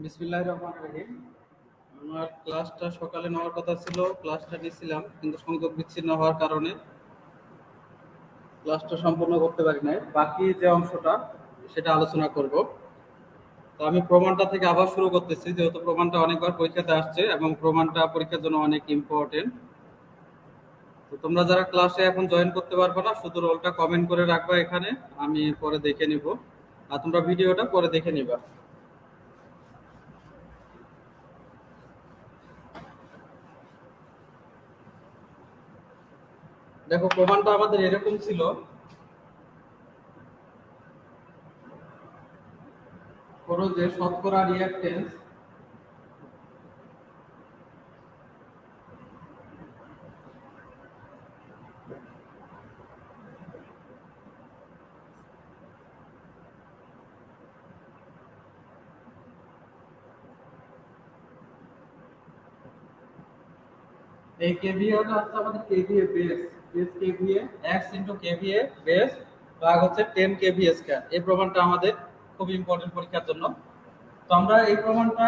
বিসমিল্লাহির রহমানির রহিম। আমার ক্লাসটা সকালে নেওয়ার কথা ছিল, ক্লাসটা নিয়েছিলাম কিন্তু সংযোগ বিচ্ছিন্ন হওয়ার কারণে ক্লাসটা সম্পূর্ণ করতে পারি নাই। বাকি যে অংশটা সেটা আলোচনা করব। তো আমি প্রমাণটা থেকে আবার শুরু করতেছি, যেহেতু প্রমাণটা অনেকবার পরীক্ষাতে আসছে এবং প্রমাণটা পরীক্ষার জন্য অনেক ইম্পর্টেন্ট। তো তোমরা যারা ক্লাসে এখন জয়েন করতে পারবে না, শুধু রোলটা কমেন্ট করে রাখবা এখানে, আমি পরে দেখে নিব। আর তোমরা ভিডিওটা পরে দেখে নিবা। দেখো, প্রমাণটা আমাদের এরকম ছিল। করো যে শতকরা রিঅ্যাকটেন্স এই কেভিএটা হচ্ছে আমাদের KVA base, KVA x KVA base ভাগ হচ্ছে 10 কেভিএ স্কয়ার। এই প্রমাণটা আমাদের খুব ইম্পর্টেন্ট পরীক্ষার জন্য। তো আমরা এই প্রমাণটা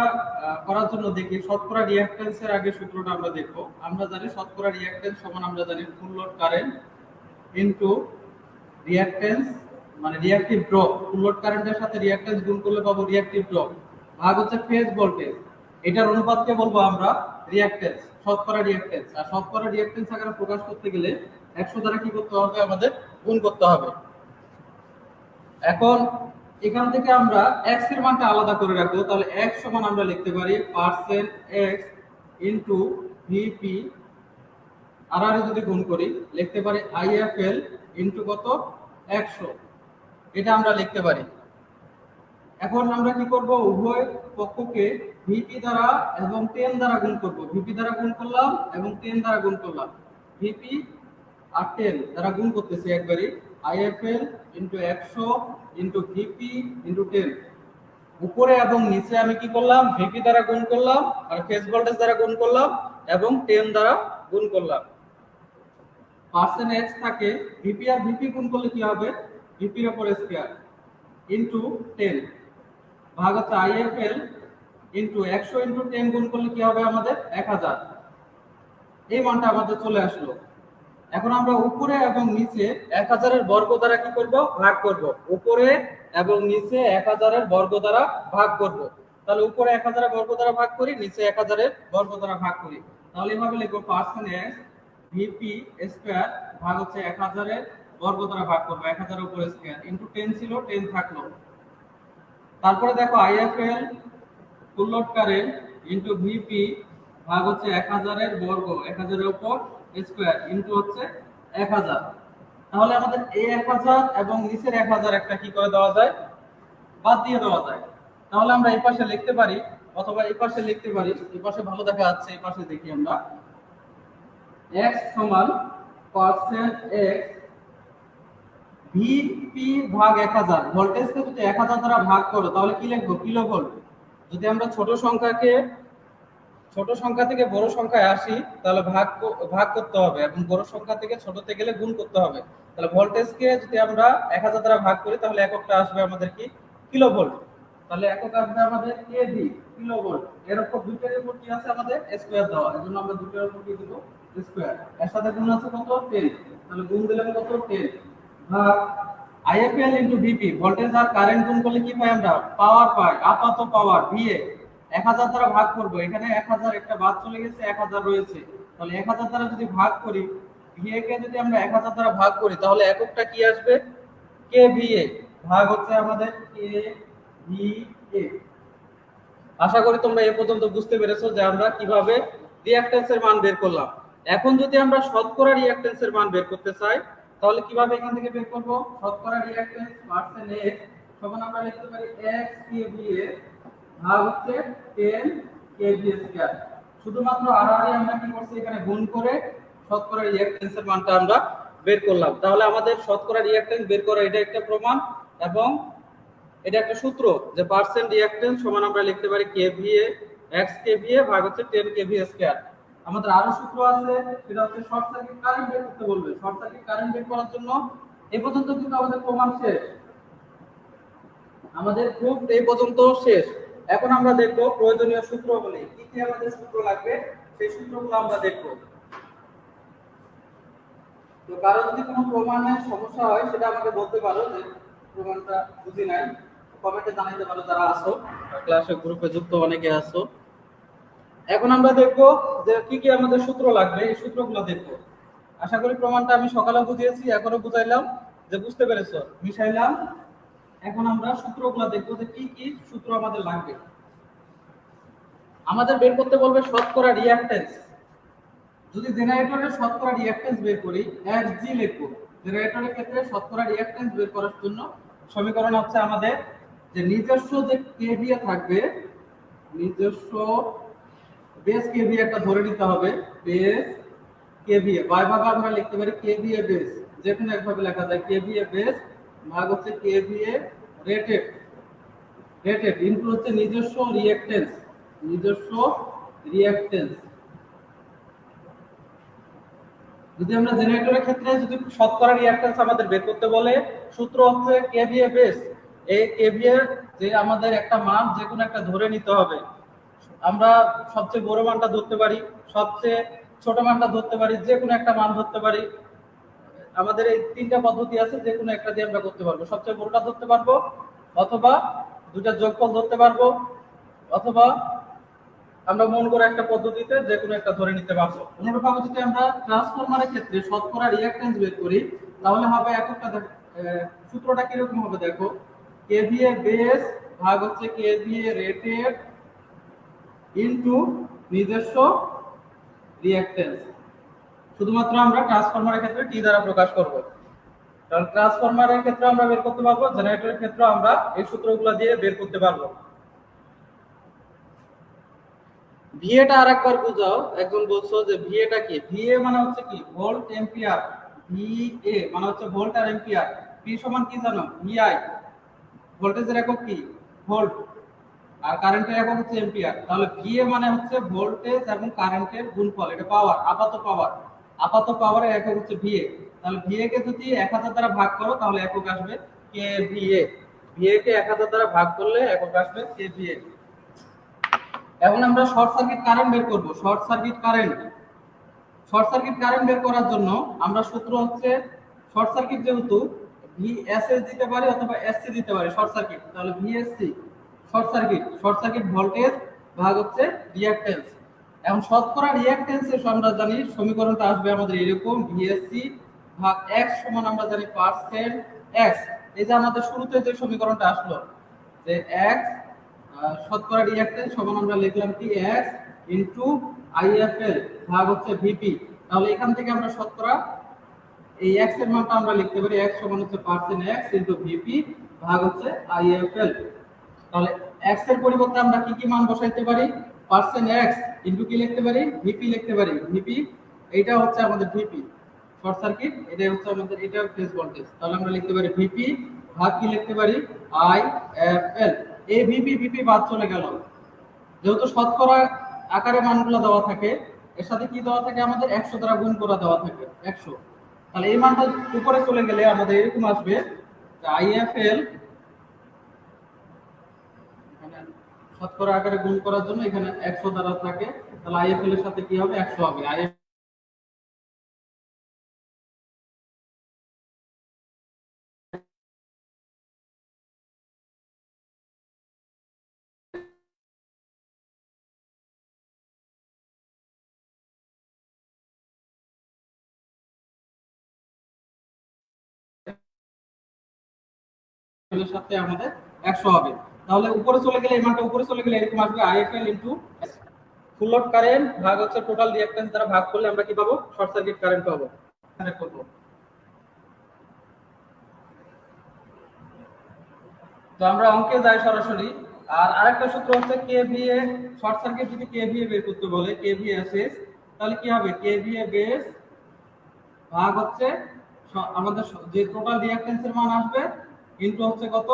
করার জন্য দেখি শতকরা রিঅ্যাকট্যান্সের আগে সূত্রটা আমরা দেখব। আমরা জানি শতকরা রিঅ্যাকট্যান্স সমান আমরা জানি full load current into reactance মানে রিঅ্যাকটিভ ড্রপ। ফুল লোড কারেন্টের সাথে রিঅ্যাকট্যান্স গুণ করলে পাবো রিঅ্যাকটিভ ড্রপ ভাগ হচ্ছে ফেজ ভোল্টেজ। এটার অনুপাতকে বলবো আমরা রিঅ্যাকট্যান্স, শতকরা রিঅ্যাকট্যান্স। আর শতকরা রিঅ্যাকট্যান্স আকারে প্রকাশ করতে গেলে 100 দ্বারা কি করতে হবে, আমাদের গুণ করতে হবে। এখন এখান থেকে আমরা x এর মানটা আলাদা করে রাখবো। তাহলে x সমান আমরা লিখতে পারি পার্সেন্ট x ইনটু ভিপি, আর যদি গুণ করি লিখতে পারি IFL ইনটু কত 100, এটা আমরা লিখতে পারি। এখন আমরা কি করব, উভয় পক্ষকে ভিপি দ্বারা এবং 10 দ্বারা গুণ করব। ভিপি দ্বারা গুণ করলাম এবং 10 দ্বারা গুণ করলাম। ভিপি আর 10 দ্বারা গুণ করতেছি একবারই। IFL into 100 into VP into 10। উপরে এবং নিচে আমি কি করলাম, ভিপি দ্বারা গুণ করলাম আর ফেজ ভোল্টেজ দ্বারা গুণ করলাম এবং 10 দ্বারা গুণ করলাম। পার্সেন্ট x থাকে, ভিপি আর ভিপি গুণ করলে কি হবে, ভিপি এর উপর স্কয়ার ইনটু 10 ভাগ হচ্ছে IFL ইনটু 100 ইনটু 10 গুণ করলে কি হবে আমাদের 1000। এই মানটা আমাদের চলে আসলো। এখন আমরা উপরে এবং নিচে 1000 এর বর্গ দ্বারা কি করব, ভাগ করব। উপরে এবং নিচে 1000 এর বর্গ দ্বারা ভাগ করব। তাহলে উপরে 1000 এর বর্গ দ্বারা ভাগ করি, নিচে 1000 এর বর্গ দ্বারা ভাগ করি। তাহলে এভাবে লিখব পার্সেন্ট x ভিপি স্কয়ার ভাগ হচ্ছে 1000 এর বর্গ দ্বারা ভাগ করব, 1000 এর উপর স্কয়ার ইনটু 10 ছিল 10 থাকলো। তারপরে দেখো IFL full load current into VP ভাগ হচ্ছে 1000 এর বর্গ, 1000 এর উপর স্কয়ার ইনটু হচ্ছে 1000। তাহলে আমাদের এই 1000 এবং নিচের 1000 একটা কি করে দেওয়া যায়, বাদ দিয়ে দেওয়া যায়। তাহলে আমরা এই পাশে লিখতে পারি অথবা এই পাশে লিখতে পারি। এই পাশে ভালো দেখা যাচ্ছে, এই পাশে দেখি আমরা x সমান পার্সেন্ট x ভিপি ভাগ 1000। ভোল্টেজকে যদি 1000 দ্বারা ভাগ করো তাহলে কি লিখবো, কিলোভোল্ট। যদি আমরা ছোট সংখ্যা থেকে বড় সংখ্যায় আসি তাহলে ভাগ করতে হবে এবং বড় সংখ্যা থেকে ছোটতে গেলে গুণ করতে হবে। তাহলে ভোল্টেজকে যদি আমরা 1000 দ্বারা ভাগ করি তাহলে এককটা আসবে আমাদের কি, কিলোভোল্ট। তাহলে একক আসবে আমাদের কেভি, কিলোভোল্ট। এর উপর দুইটার উপর কি আছে, আমাদের স্কয়ার দেওয়া, এজন্য আমরা দুইটার উপর কি দেব, স্কয়ার। এর সাথে গুণ আছে কত, 10। তাহলে গুণ দিলাম কত, 10 ভাগ IFL ইনটু ভিপি, ভোল্টেজ আর কারেন্ট গুণ করলে কি পাই আমরা, পাওয়ার পাই, আপাত পাওয়ার VA। 1000 দ্বারা ভাগ করব, এখানে 1000 একটা বাদ চলে গেছে, 1000 রয়েছে। তাহলে 1000 দ্বারা যদি ভাগ করি, VA কে যদি আমরা 1000 দ্বারা ভাগ করি তাহলে এককটা কি আসবে, KVA ভাগ হচ্ছে আমাদের KVA। আশা করি তোমরা এই পর্যন্ত বুঝতে পেরেছো যে আমরা কিভাবে রিঅ্যাকট্যান্সের মান বের করলাম। এখন যদি আমরা শতকরা রিঅ্যাকট্যান্সের মান বের করতে চাই তাহলে কিভাবে এখান থেকে বের করব, শতকরা রিঅ্যাকট্যান্স পার্সেন্ট x সমান আমরা লিখতে পারি x KVA ভাগ হচ্ছে 10 KVA স্কয়ার। শুধুমাত্র আড়াআড়ি আমরা কি করছি, এখানে গুণ করে শতকরা রিঅ্যাকট্যান্সের মানটা আমরা বের করলাম। তাহলে আমাদের শতকরা রিঅ্যাকট্যান্স বের করা এটা একটা প্রমাণ এবং এটা একটা সূত্র যে পার্সেন্ট রিঅ্যাকট্যান্স সমান আমরা লিখতে পারি KVA x KVA ভাগ হচ্ছে 10 KVA স্কয়ার। আমাদের আরো সূত্র আছে, সেটা হচ্ছে শর্ট সার্কিট কারেন্ট বের করতে বলবে। শর্ট সার্কিট কারেন্ট বের করার জন্য এই পর্যন্ত কিন্তু আমাদের প্রমাণ শেষ, আমাদের প্রুফ এই পর্যন্ত শেষ। এখন আমরা দেখব প্রয়োজনীয় সূত্রগুলি কি কি আমাদের সূত্র লাগবে সেই সূত্রগুলো আমরা দেখব। তো কারো যদি কোনো প্রমাণের সমস্যা হয় সেটা আমাকে বলতে পারো যে প্রমাণটা বুঝি নাই, কমেন্টে জানাইতে পারো যারা আসো, ক্লাসে গ্রুপে যুক্ত অনেকে আসো। এখন আমরা দেখব যে কি কি আমাদের সূত্র লাগবে, এই সূত্রগুলো দেখব। আশা করি প্রমাণটা আমি সকালে বুঝিয়েছি, এখনো বুঝাইলাম যে বুঝতে পেরেছো, মিশাইলাম। এখন আমরা সূত্রগুলো দেখব যে কি কি সূত্র আমাদের লাগবে। আমাদের বের করতে বলবে শতকরা রিঅ্যাকট্যান্স। যদি জেনারেটরের শতকরা রিঅ্যাকট্যান্স বের করি Xg লিখব। জেনারেটরের ক্ষেত্রে শতকরা রিঅ্যাকট্যান্স বের করার জন্য সমীকরণ হচ্ছে আমাদের যে নিজস্ব যে কেভিএ থাকবে, নিজস্ব বেস কেভিএ একটা ধরে নিতে হবে। বেস কেভিএ ভাগ আমরা লিখতে পারি কেভিএ বেস, যে কোনো একভাবে লেখা যায় কেভিএ বেস ভাগ হচ্ছে কেভিএ রেটেড। রেটেড ইনটু হচ্ছে নিজস্ব রিঅ্যাকট্যান্স, নিজস্ব রিঅ্যাকট্যান্স। যদি আমরা জেনারেটরের ক্ষেত্রে যদি শতকরা রিঅ্যাকট্যান্স আমাদের বের করতে বলে সূত্র হচ্ছে কেভিএ বেস। এই কেভিএ যে আমাদের একটা মান যে কোনো একটা ধরে নিতে হবে। আমরা সবচেয়ে বড় মানটা ধরতে পারি, সবচেয়ে ছোট মানটা ধরতে পারি, যে কোনো একটা মান ধরতে পারি। আমাদের এই তিনটা পদ্ধতি আছে, যে কোনো একটা দিয়ে আমরা করতে পারবো। সবচেয়ে বড়টা ধরতে পারবো, অথবা দুইটা যোগফল ধরতে পারবো, অথবা আমরা মন করে একটা পদ্ধতিতে যে কোনো একটা ধরে নিতে পারবো। অনুরূপভাবে যদি আমরা ট্রান্সফরমারের ক্ষেত্রে শতকরা রিঅ্যাকট্যান্স বের করি তাহলে হবে এককটা সূত্রটা কিরকম হবে দেখো, কেভিএ বেস ভাগ হচ্ছে কেভিএ রেটেড ইনটু নিজস্ব রিঅ্যাকট্যান্স। শুধুমাত্র আমরা ট্রান্সফরমারের ক্ষেত্রে টি দ্বারা প্রকাশ করব, কারণ ট্রান্সফরমারের ক্ষেত্রে আমরা বের করতে পারবো, জেনারেটরের ক্ষেত্রে আমরা এই সূত্রগুলো দিয়ে বের করতে পারবো। ভিএটা আরেকবার বুঝাও। একজন বলছো যে ভিএটা কি? ভিএ মানে হচ্ছে কি ভোল্ট এম্পিয়ার। ভিএ মানে হচ্ছে ভোল্ট আর এম্পিয়ার। পি সমান কি জানো? ভিআই। ভোল্টেজের একক কি? ভোল্ট। আর কারেন্টের একক হচ্ছে এম্পিয়ার। তাহলে ভিএ মানে হচ্ছে ভোল্টেজ এবং কারেন্টের গুণফল, এটা পাওয়ার, আপাত পাওয়ার। আপাত পাওয়ারের একক হচ্ছে ভিএ। তাহলে ভিএ কে যদি 1000 দ্বারা ভাগ করো তাহলে একক আসবে কেভিএ। ভিএ কে 1000 দ্বারা ভাগ করলে একক আসবে কেভিএ। এখন আমরা শর্ট সার্কিট কারেন্ট বের করব। Short circuit current, short circuit current বের করার জন্য আমরা সূত্র হচ্ছে শর্ট সার্কিট যেহেতু ভিএসএস দিতে পারি অথবা এসসি দিতে পারি শর্ট সার্কিট, তাহলে VSC short circuit, short circuit voltage ভাগ হচ্ছে রিঅ্যাকট্যান্স। এখন শতকরা রিঅ্যাকট্যান্সের আমরা জানি সমীকরণটা আসবে আমাদের এরকম, ভিএসসি ভাগ এক্স সমান আমরা জানি পার্সেন্ট এক্স। এই যে আমাদের শুরুতে যে সমীকরণটা আসলো যে এক্স শতকরা রিঅ্যাকট্যান্স সমান আমরা লিখলাম কি এক্স ইনটু আইএফএল ভাগ হচ্ছে ভিপি। তাহলে এখান থেকে আমরা শতকরা এই এক্স এর মানটা আমরা লিখতে পারি এক্স সমান হচ্ছে পার্সেন্ট এক্স ইনটু ভিপি ভাগ হচ্ছে আইএফএল। তাহলে এক্স এর পরিবর্তে আমরা কি কি মান বসাইতে পারি? পার্সেন্ট এক্স ইনটু কি লিখতে পারি? ভিপি লিখতে পারি। ভিপি এইটা হচ্ছে আমাদের ভিপি শর্ট সার্কিট, এটা হচ্ছে আমাদের এটা ফেজ ভোল্টেজ। তাহলে আমরা লিখতে পারি ভিপি ভাগ কি লিখতে পারি? আইএফএল। এই ভিপি ভিপি বাদ চলে গেল, যেহেতু শতকরা আকারে মানগুলো দেওয়া থাকে, এর সাথে কি দেওয়া থাকে আমাদের 100 দ্বারা গুণ করা দেওয়া থাকে 100। তাহলে এই মানটা উপরে চলে গেলে আমাদের এরকম আসবে যে আইএফএল, এখানে শতকরা আকারে গুণ করার জন্য এখানে 100 দ্বারা থাকে, তাহলে আইএফএল এর সাথে কি হবে? 100 হবে। এর সাথে আমাদের 100 হবে। তাহলে উপরে চলে গেলে এই মানটা উপরে চলে গেলে এরকম আসবে IFL into full load current ভাগ হচ্ছে টোটাল রিঅ্যাকট্যান্স দ্বারা ভাগ করলে আমরা কি পাবো? শর্ট সার্কিট কারেন্ট পাবো। করব তো আমরা অঙ্কে যাই সরাসরি। আর আরেকটা সূত্র হচ্ছে কেভিএ শর্ট সার্কিট যদি কেভিএ বের করতে বলে কেভিএ এসএস, তাহলে কি হবে? কেভিএ বেস ভাগ হচ্ছে আমাদের যে টোটাল রিঅ্যাকট্যান্সের মান আসবে ইনটু হচ্ছে কত?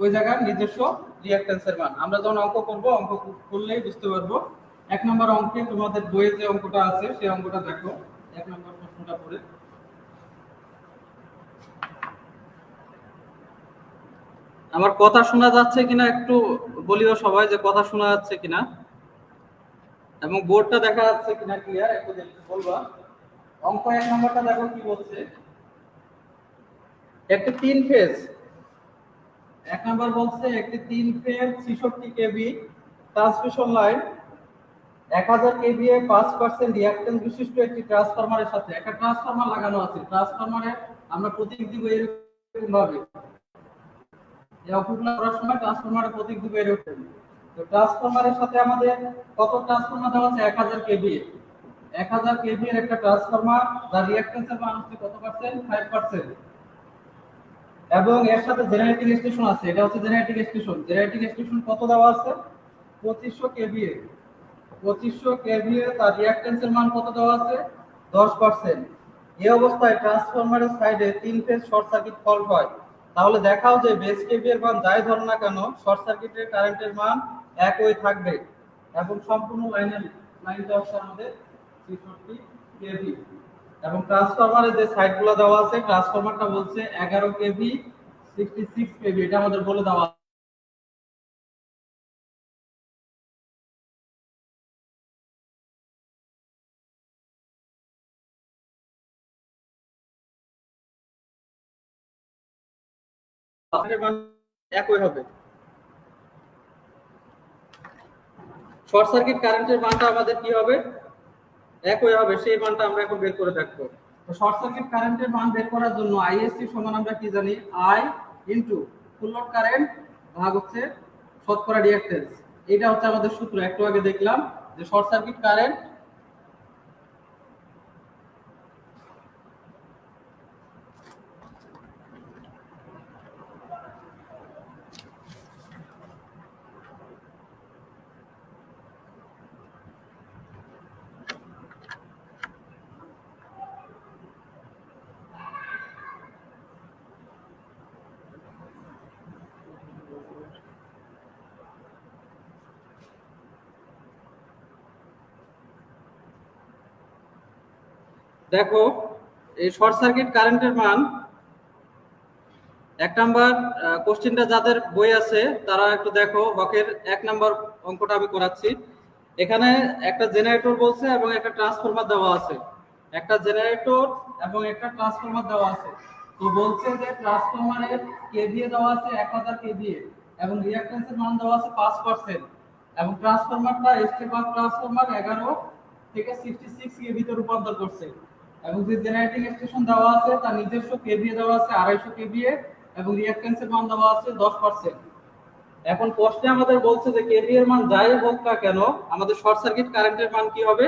ওই জায়গার নিজস্ব রিঅ্যাকট্যান্সের মান। আমরা যখন অঙ্ক করব, অঙ্ক করলেই বুঝতে পারবো। 1 নম্বর অঙ্কে তোমাদের বইয়ে যে অঙ্কটা আছে সেই অঙ্কটা দেখো, 1 নম্বর প্রশ্নটা পড়ে। আমার কথা শোনা যাচ্ছে কিনা একটু বলিও সবাই যে কথা শোনা যাচ্ছে কিনা, এবং বোর্ডটা দেখা যাচ্ছে কিনা ক্লিয়ার একটু বলবা। অঙ্ক 1 নম্বরটা দেখো কি বলছে। একটি 3 ফেজ, 1 নম্বর বলছে একটি 3 phase 66 kV transmission line 1000 kVA 5% reactance বিশিষ্ট একটি ট্রান্সফরমারের সাথে, একটা ট্রান্সফরমার লাগানো আছে। ট্রান্সফরমারে আমরা প্রতীক দিব এরকম ভাবে, এই অঙ্কগুলো করার সময় ট্রান্সফরমারের প্রতীক দিব এরকম। তো ট্রান্সফরমারের সাথে আমাদের কত ট্রান্সফরমার দেওয়া আছে? 1000 কেভিএ। 1000 কেভি এর একটা ট্রান্সফরমার, যার রিঅ্যাকট্যান্সের মান হচ্ছে কত পার্সেন্ট? 5%। এবং এর সাথে জেনারেটিং স্টেশন আছে, এটা হচ্ছে জেনারেটিং স্টেশন। জেনারেটিং স্টেশন কত দেওয়া আছে? 2500 কেভিএ। 2500 কেভিএ, তার রিঅ্যাকট্যান্সের মান কত দেওয়া আছে? 10%। এই অবস্থায় ট্রান্সফরমারের সাইডে 3 ফেজ শর্ট সার্কিট ফল্ট হয়। তাহলে দেখাও যে বেস কেভি এর মান যাই ধরো না কেন, শর্ট সার্কিটের কারেন্টের মান একই থাকবে। এবং সম্পূর্ণ লাইনটা হচ্ছে আমাদের 66 কেভি। এবং ট্রান্সফরমারের যে সাইডগুলো দেওয়া আছে, ট্রান্সফরমারটা বলছে 11 কেভি 66 কেভি, এটা আমাদের বলে দেওয়া আছে। একই হবে। শর্ট সার্কিট কারেন্টের মানটা আমাদের কি হবে? একই হবে, সেই মানটা আমরা এখন বের করে দেখবো। তো শর্ট সার্কিট কারেন্টের মান বের করার জন্য আইএসসি সমান আমরা কি জানি? I into full load current ভাগ হচ্ছে শতকরা রিঅ্যাকট্যান্স। এটা হচ্ছে আমাদের সূত্র, একটু আগে দেখলাম যে শর্ট সার্কিট কারেন্ট দেখো, এই শর্ট সার্কিট কারেন্টের মান 1 নাম্বার কোশ্চেনটা যাদের বই আছে তারা একটু দেখো, হকের 1 নাম্বার অঙ্কটা আমি করাচ্ছি। এখানে একটা জেনারেটর বলছে এবং একটা ট্রান্সফরমার দেওয়া আছে। একটা জেনারেটর এবং একটা ট্রান্সফরমার দেওয়া আছে। তো বলছে যে ট্রান্সফরমারের কেভিএ দেওয়া আছে 1000 কেভিএ এবং রিঅ্যাকট্যান্সের মান দেওয়া আছে 5%। এবং ট্রান্সফরমারটা স্টেপ আপ ট্রান্সফরমার 11 থেকে 66 কেভিতে রূপান্তর করছে। এবং যে জেনারেটিং স্টেশন দেওয়া আছে তার নিজস্ব কেভিএ দেওয়া আছে 250 কেভিএ এবং রিঅ্যাকট্যান্সের মান দেওয়া আছে 10%। এখন প্রশ্নে আমাদের বলছে যে কেভি এর মান যাই হোক না কেন, আমাদের শর্ট সার্কিট কারেন্টের মান কি হবে?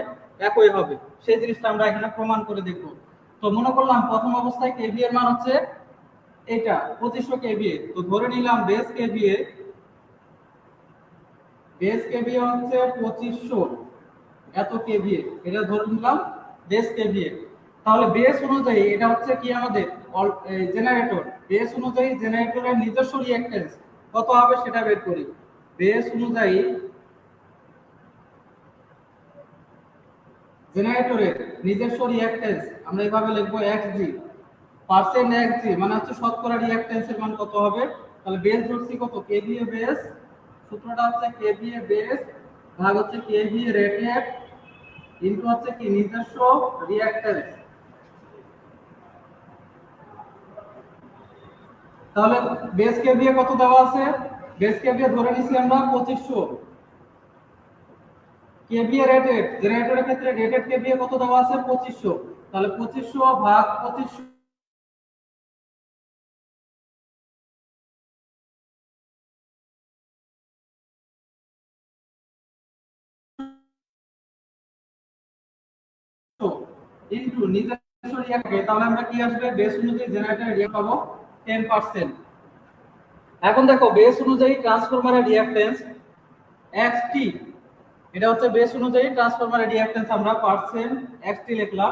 একই হবে। সেই জিনিসটা আমরা এখানে প্রমাণ করে দেখব। তো মনে করলাম প্রথম অবস্থায় কেভি এর মান হচ্ছে এটা 2500 কেভিএ। তো ধরে নিলাম বেস কেভিএ হচ্ছে 2500 এত কেভিএ, এটা ধরে নিলাম বেস কেভিএ। তাহলে বেস অনুযায়ী এটা হচ্ছে কি আমাদের জেনারেটর, বেস অনুযায়ী জেনারেটরের নিজস্ব রিঅ্যাকট্যান্স কত হবে সেটা বের করি। বেস অনুযায়ী জেনারেটরের নিজস্ব রিঅ্যাকট্যান্স আমরা এভাবে লিখবো xg পার্সেন্ট xg, মানে হচ্ছে শতকরা রিঅ্যাকট্যান্সের মান কত হবে? তাহলে বেস ধরছি কত? কেভিএ বেস, সূত্রটা হচ্ছে কেভিএ বেস ভাগ হচ্ছে কেভিএ রেটেড ইনটু হচ্ছে কি নিজস্ব রিঅ্যাকট্যান্স। তাহলে বেস কেভিএ কত দেওয়া আছে? বেস কেভিএ ধরে নিছি আমরা 2500। কেভিএ রেটেড, জেনারেটরের ক্ষেত্রে রেটেড কেভিএ কত দেওয়া আছে? 2500। তাহলে 2500 ভাগ 2500 ইনটু নিজস্ব রিঅ্যাকট্যান্স। তাহলে আমরা কি আসবে? বেস অনুযায়ী জেনারেটরের রিঅ্যাকট্যান্স পাবো 10%। এখন দেখো বেস অনুযায়ী ট্রান্সফরমারের রিঅ্যাকট্যান্স xt, এটা হচ্ছে বেস অনুযায়ী ট্রান্সফরমারের রিঅ্যাকট্যান্স আমরা পার্সেন্ট xt লিখলাম।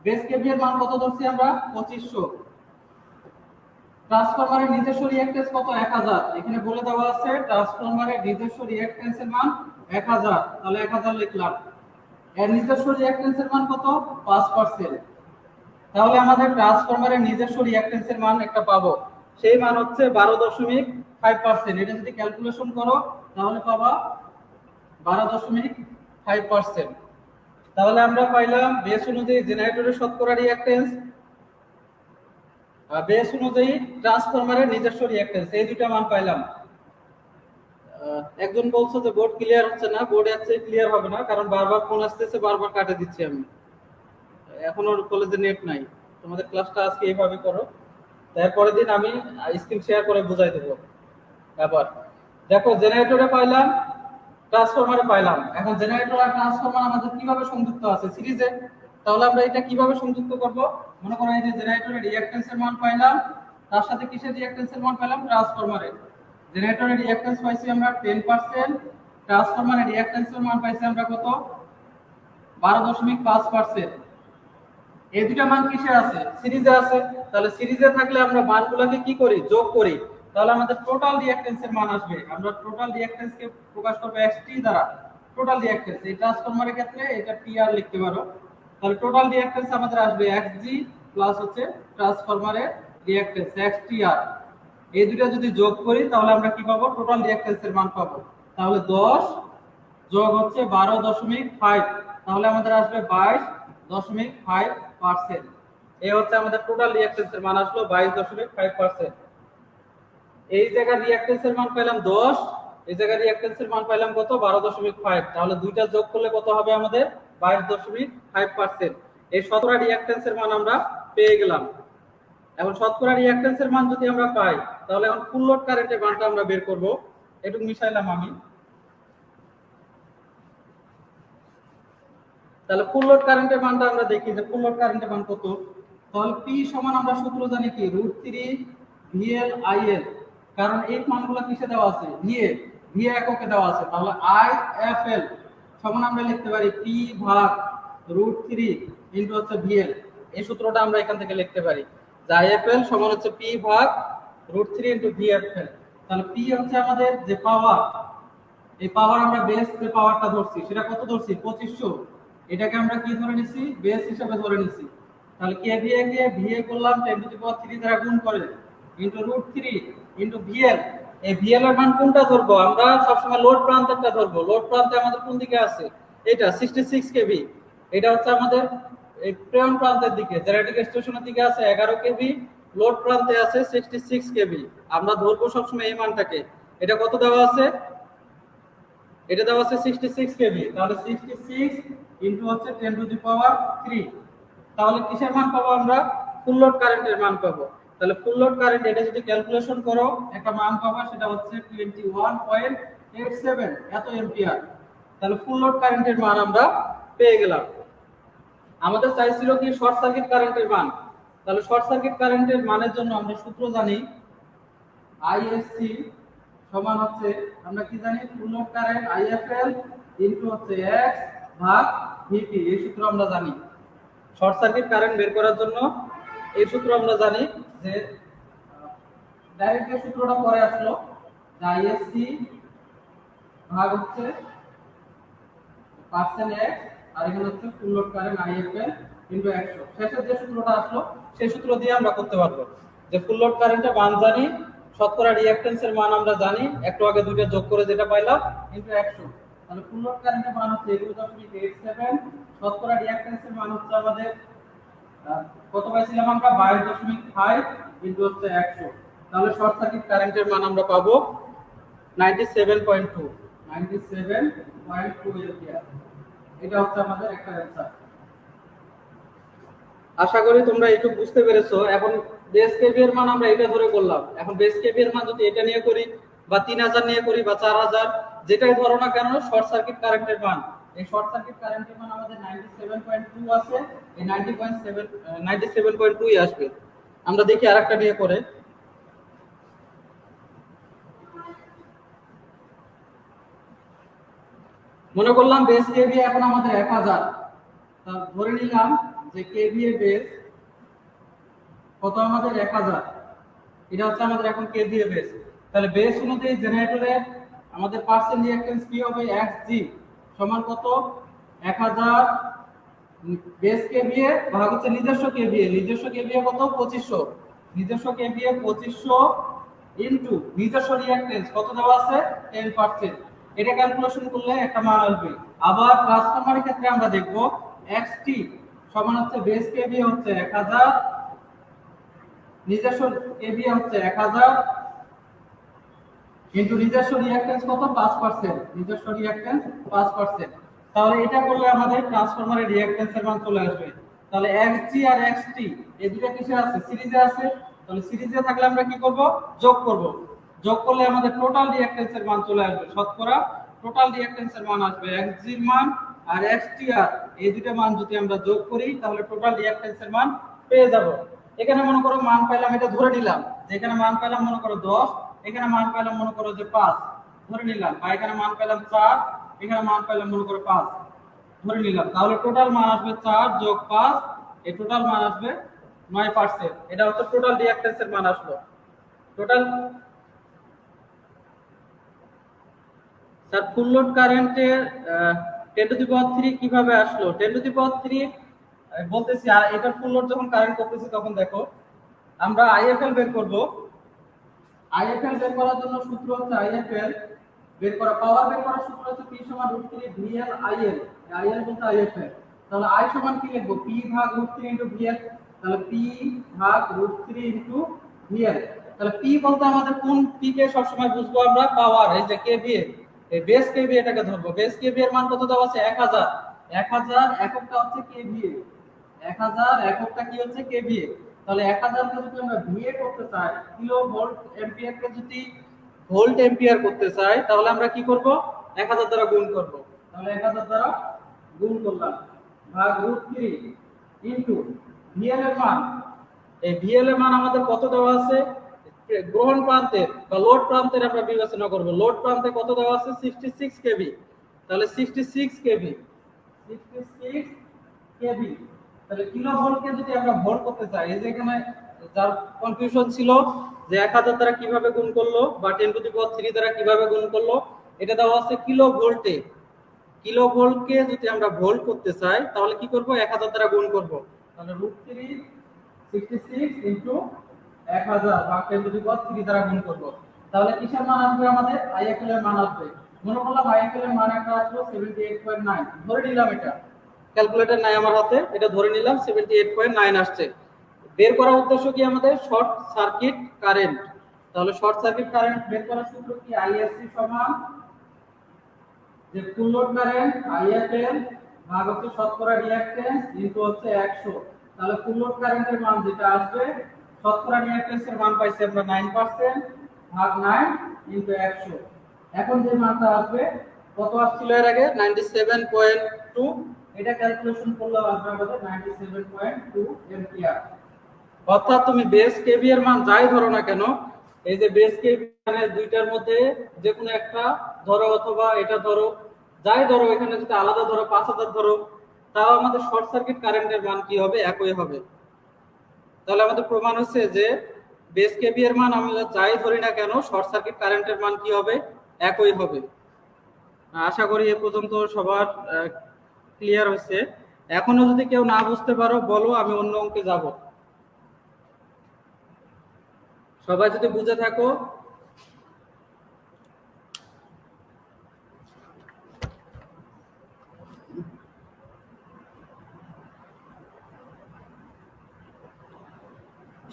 বেস কেভি এর মান কত ধরছি আমরা? 2500। ট্রান্সফরমারের নিজস্ব রিঅ্যাকট্যান্স কত? 1000। এখানে বলে দেওয়া আছে ট্রান্সফরমারের নিজস্ব রিঅ্যাকট্যান্সের মান 1000, তাহলে 1000 লিখলাম। এর নিজস্ব রিঅ্যাকট্যান্সের মান কত? 5%। তাহলে আমাদের ট্রান্সফরমারের নিজস্ব রিঅ্যাকট্যান্সের মান একটা পাবো, সেই মান হচ্ছে 12.6 5%। এটা যদি ক্যালকুলেশন করো তাহলে পাবা 12.5%। তাহলে আমরা পাইলাম বেস অনুযায়ী জেনারেটরের শতকরা রিঅ্যাকট্যান্স, বেস অনুযায়ী ট্রান্সফরমারের নিজস্ব রিঅ্যাকট্যান্স, এই দুটো মান পাইলাম। একজন বলছো যে বোর্ড ক্লিয়ার হচ্ছে না, বোর্ড আছে ক্লিয়ার হবে না কারণ বারবার ফোন আসতেছে, বারবার কাটে দিচ্ছি আমি। এখন ওর কলেজে নেট নাই, তোমাদের ক্লাসটা আজকে এইভাবে করো, তারপরের দিন আমি স্ক্রিন শেয়ার করে বুঝাই দেবো। এবার দেখো জেনারেটরে পাইলাম, ট্রান্সফরমারে পাইলাম। এখন জেনারেটর আর ট্রান্সফরমার আমাদের কিভাবে সংযুক্ত আছে সিরিজে, তাহলে আমরা এটা কিভাবে সংযুক্ত করব? মনে করো এই যে জেনারেটরের রিঅ্যাকট্যান্সের মান পাইলাম, তার সাথে কিসের রিঅ্যাকট্যান্সের মান পাইলাম? ট্রান্সফরমারের। জেনারেটরের রিঅ্যাকট্যান্স পাইছি আমরা 10%, ট্রান্সফরমারের রিঅ্যাকট্যান্সের মান পাইছি আমরা কত? 12.5%। এই দুটো মান কিসে আছে? সিরিজে আছে। তাহলে সিরিজে থাকলে আমরা মানগুলোকে কি করি? যোগ করি। তাহলে আমাদের টোটাল রিঅ্যাকট্যান্সের মান আসবে। আমরা টোটাল রিঅ্যাকট্যান্সকে প্রকাশ করব XT দ্বারা। টোটাল রিঅ্যাকট্যান্স এই ট্রান্সফরমারের ক্ষেত্রে এটা PR লিখতে পারো। তাহলে টোটাল রিঅ্যাকট্যান্স আমাদের আসবে XG প্লাস হচ্ছে ট্রান্সফরমারের রিঅ্যাকট্যান্স XTR। এই দুটো যদি যোগ করি তাহলে আমরা কি পাবো? টোটাল রিঅ্যাকট্যান্সের মান পাবো। তাহলে 10 যোগ হচ্ছে 12.5, তাহলে আমাদের আসবে 22.5%। এই হচ্ছে আমাদের টোটাল রিঅ্যাকট্যান্সের মান আসলো 22.5%। এই জায়গার রিঅ্যাকট্যান্সের মান পেলাম 10, এই জায়গার রিঅ্যাকট্যান্সের মান পেলাম কত? 12.5। তাহলে দুইটা যোগ করলে কত হবে আমাদের? 22.5%। এই শতকরা রিঅ্যাকট্যান্সের মান আমরা পেয়ে গেলাম। এখন শতকরা রিঅ্যাকট্যান্সের মান যদি আমরা পাই তাহলে এখন ফুল লোড কারেন্টের মানটা আমরা বের করব। একটু মিশাইলাম আমি। তাহলে ফুল লোড কারেন্টের মানটা আমরা দেখি যে ফুল লোড কারেন্টের মান কত। তাহলে P সমান আমরা সূত্র জানি কি? √3 VL IL, কারণ এই মানগুলো কিসে দেওয়া আছে? VA এককে দেওয়া আছে। তাহলে IFL সমান আমরা লিখতে পারি P ভাগ √3 ইনটু হচ্ছে VL। এই সূত্রটা আমরা এখান থেকে লিখতে পারি যে IFL সমান হচ্ছে P ভাগ √3 ইনটু VFL। তাহলে P হচ্ছে আমাদের যে পাওয়ার, এই পাওয়ার আমরা বেস যে পাওয়ারটা ধরছি সেটা কত ধরছি? 2500। এটাকে আমরা কি ধরে নিছি? বেস হিসেবে ধরে নিছি। তাহলে KVA কে VA করলাম 10⁻³ দ্বারা গুণ করে ইনটু √3 ইনটু VL। এই VL এর মান কোনটা ধরবো? আমরা সবসময় লোড প্রান্তেরটা ধরবো। লোড প্রান্তে আমাদের কোন দিকে আছে? এটা 66 কেভি। এটা হচ্ছে আমাদের এই প্রেরণ প্রান্তের দিকে, জেনারেটিং স্টেশনের দিকে আছে 11 কেভি, লোড প্রান্তে আছে 66 কেভি। আমরা ধরবো সবসময় এই মানটাকে। এটা কত দেওয়া আছে? এটা দেওয়া আছে 66 কেভি। তাহলে 66 ইনটু হচ্ছে 10⁻3। তাহলে কিসের মান পাবো আমরা? ফুল লোড কারেন্টের মান পাবো। তাহলে ফুল লোড কারেন্ট এটা যদি ক্যালকুলেশন করো একটা মান পাবো, সেটা হচ্ছে 21.87 এত এম্পিয়ার। তাহলে ফুল লোড কারেন্টের মান আমরা পেয়ে গেলাম। আমাদের চাইছিল কি শর্ট সার্কিট কারেন্টের মান। তাহলে শর্ট সার্কিট কারেন্টের মানের জন্য আমরা সূত্র জানি ISC সমান হচ্ছে আমরা কি জানি? Full load current IFL into হচ্ছে X ভাগ VP। এই সূত্র আমরা জানি। শর্ট সার্কিট কারেন্ট বের করার জন্য এই সূত্র আমরা জানি যে ডাইরেক্ট এই সূত্রটা পরে আসলো যে ISC ভাগ হচ্ছে পার্সেন্ট X আর এখানে হচ্ছে full load current IFL into 100। শেষের যে সূত্রটা আসলো সেই সূত্র দিয়ে আমরা করতে পারবো যে ফুল লোড কারেন্টের মান জানি, শতকরা রিঅ্যাকট্যান্সের মান আমরা জানি, একটু আগে দুইটা যোগ করে যেটা পাইলাম ইনটু 100। তাহলে ফুল লোড কারেন্টের মান হচ্ছে 11.87, শতকরা রিঅ্যাকট্যান্সের মান হচ্ছে আমাদের কত পাইছিলাম আমরা? 22.5 ইনটু হচ্ছে 100। তাহলে শর্ট সার্কিট কারেন্টের মান আমরা পাবো 97.2 এম্পিয়ার। এটা হচ্ছে আমাদের একটা অ্যানসার। আশা করি তোমরা একটু বুঝতে পেরেছো। এখন বেস কেভি এর মান আমরা এটা ধরে করলাম। এখন বেস কেভি এর মান যদি এটা নিয়ে করি বা 3000 নিয়ে করি বা 4000, যেটাই ধরো না কেন শর্ট সার্কিট কারেন্টের মান, এই শর্ট সার্কিট কারেন্টের মান আমাদের 97.2 আছে। এই 97.2 আসবে। আমরা দেখি আরেকটা নিয়ে করে। মনে করলাম বেস কেভি এখন আমাদের 1000, তা ধরে নিলাম যে কেভিএ বেস কত? আমাদের 1000। এটা হচ্ছে আমাদের এখন কেভিএ বেস। তাহলে বেস অনুযায়ী জেনারেটরে আমাদের পার্সেন্ট রিঅ্যাকট্যান্স কি হবে? XG সমান কত? 1000 বেস কেভিএ ভাগ হচ্ছে নিজস্ব কেভিএ। নিজস্ব কেভিএ কত? 2500। নিজস্ব কেভিএ 2500 ইনটু নিজস্ব রিঅ্যাকট্যান্স কত দেওয়া আছে 10%। এটা ক্যালকুলেশন করলে একটা মান আসবে। আবার ট্রান্সফরমারের ক্ষেত্রে আমরা দেখব xt সমান হচ্ছে বেস কেভিএ হচ্ছে 1000, নিজস্ব কেভিএ হচ্ছে 1000 কিন্তু নিজস্ব রিঅ্যাকট্যান্স কত 5%, নিজস্ব রিঅ্যাকট্যান্স 5%। তাহলে এটা করলে আমাদের ট্রান্সফরমারের রিঅ্যাকট্যান্সের মান চলে আসবে। তাহলে xg আর xt এই দুটো কিসে আছে সিরিজে আছে। তাহলে সিরিজে থাকলে আমরা কি করব যোগ করব, যোগ করলে আমাদের টোটাল রিঅ্যাকট্যান্সের মান চলে আসবে। শতকরা টোটাল রিঅ্যাকট্যান্সের মান আসবে xg এর মান আর xtr এই দুটো মান যদি আমরা যোগ করি তাহলে টোটাল রিঅ্যাকট্যান্সের মান পেয়ে যাব। এখানে মনে করো মান পাইলাম, এটা ধরে নিলাম যে এখানে মান পাইলাম মনে করো 10, এখানে মান পেলাম মনে করো যে 5 ধরে নিলাম, বা এখানে মান পেলাম 4, এখানে মান পেলাম মনে করো 5 ধরে নিলাম। তাহলে টোটাল মান আসবে 4 যোগ 5, এই টোটাল মান আসবে 9%। এটা হচ্ছে টোটাল রিঅ্যাকট্যান্সের মান আসলো। টোটাল স্যার ফুল লোড কারেন্টের 10 টু দি পাওয়ার 3 কিভাবে আসলো? 10 টু দি পাওয়ার 3 বলতেছি, আর এটা ফুল লোড যখন কারেন্ট করতেছি তখন দেখো আমরা আইএফএল বের করব। আইএফএল বের করার জন্য সূত্র হচ্ছে আইএফএল বের করা, পাওয়ার বের করার সূত্র হচ্ছে P সমান √3 VL IL, IL বলতে আইএফএল। তাহলে I সমান কি লিখব P ভাগ √3 ইনটু VL। তাহলে P ভাগ √3 ইনটু VL। তাহলে P বলতে আমাদের কোন P কে সব সময় বুঝবো আমরা পাওয়ার, এই যে KVA, এই বেস KVA এটাকে ধরবো। বেস KVA এর মান কত দেওয়া আছে 1000, 1000 এককটা হচ্ছে KVA, 1000 এককটা কি হচ্ছে KVA। তাহলে 1000 কে যদি আমরা VA করতে চাই, কিলো ভোল্ট এম্পিয়ার কে যদি ভোল্ট এম্পিয়ার করতে চাই তাহলে আমরা কি করব 1000 দ্বারা গুণ করব। তাহলে 1000 দ্বারা গুণ করলাম ভাগ √3 ইনটু VL এর মান। এই VL এর মান আমাদের কত দেওয়া আছে গ্রহণ প্রান্তের বা লোড প্রান্তের আমরা বিবেচনা করব। লোড প্রান্তে কত দেওয়া আছে 66 কেভি। তাহলে 66 কেভি, 66 কেভি। তাহলে কিলো ভোল্টকে যদি আমরা ভোল্ট করতে চাই, এই যে এখানে যার কনফিউশন ছিল যে 1000 দ্বারা কিভাবে গুণ করলো বা 10 টু দি পাওয়ার 3 দ্বারা কিভাবে গুণ করলো, এটা দেওয়া আছে কিলো ভোল্টে। কিলো ভোল্টকে যদি আমরা ভোল্ট করতে চাই তাহলে কি করব 1000 দ্বারা গুণ করব। তাহলে √3 66 ইনটু 1000 ভাগ 10 টু দি পাওয়ার 3 দ্বারা গুণ করব। তাহলে কিসের মান আসবে আমাদের আইএফএল এর মান আসবে। মনে করলাম আইএফএল এর মান একটা আসলো 78.9, ধরে নিলাম এটা, ক্যালকুলেটর নাই আমার হাতে, এটা ধরে নিলাম 78.9 আসছে। বের করার উদ্দেশ্য কি আমাদের শর্ট সার্কিট কারেন্ট। তাহলে শর্ট সার্কিট কারেন্ট বের করার সূত্র কি আইএসসি সমান যে ফুল লোড কারেন্ট আইএফএল ভাগ হচ্ছে শতকরা রিঅ্যাকট্যান্স ইনটু হচ্ছে 100। তাহলে ফুল লোড কারেন্টের মান যেটা আসবে শতকরা রিঅ্যাকট্যান্সের মান পাইছি আমরা 9% ভাগ 9 ইনটু 100। এখন যে মানটা আসবে কত আসছিল এর আগে 97.2, এটা ক্যালকুলেশন করলে আসবে আমাদের 97.2 এম্পিয়ার। অর্থাৎ তুমি বেস কেভি এর মান যাই ধরো না কেন, এই যে বেস কেভি মানে দুইটার মধ্যে যে কোনো একটা ধরো অথবা এটা ধরো, যাই ধরো, এখানে যদি আলাদা ধরো 5000 ধরো, তাও আমাদের শর্ট সার্কিট কারেন্টের মান কি হবে একই হবে। তাহলে আমাদের প্রমাণ হচ্ছে যে বেস কেভি এর মান আমরা যাই ধরি না কেন শর্ট সার্কিট কারেন্টের মান কি হবে একই হবে। আশা করি এ পর্যন্ত সবার ক্লিয়ার হয়েছে। এখনো যদি কেউ না বুঝতে পারো বলো, আমি অন্য অঙ্কে যাব। সবাই যদি বুঝে থাকো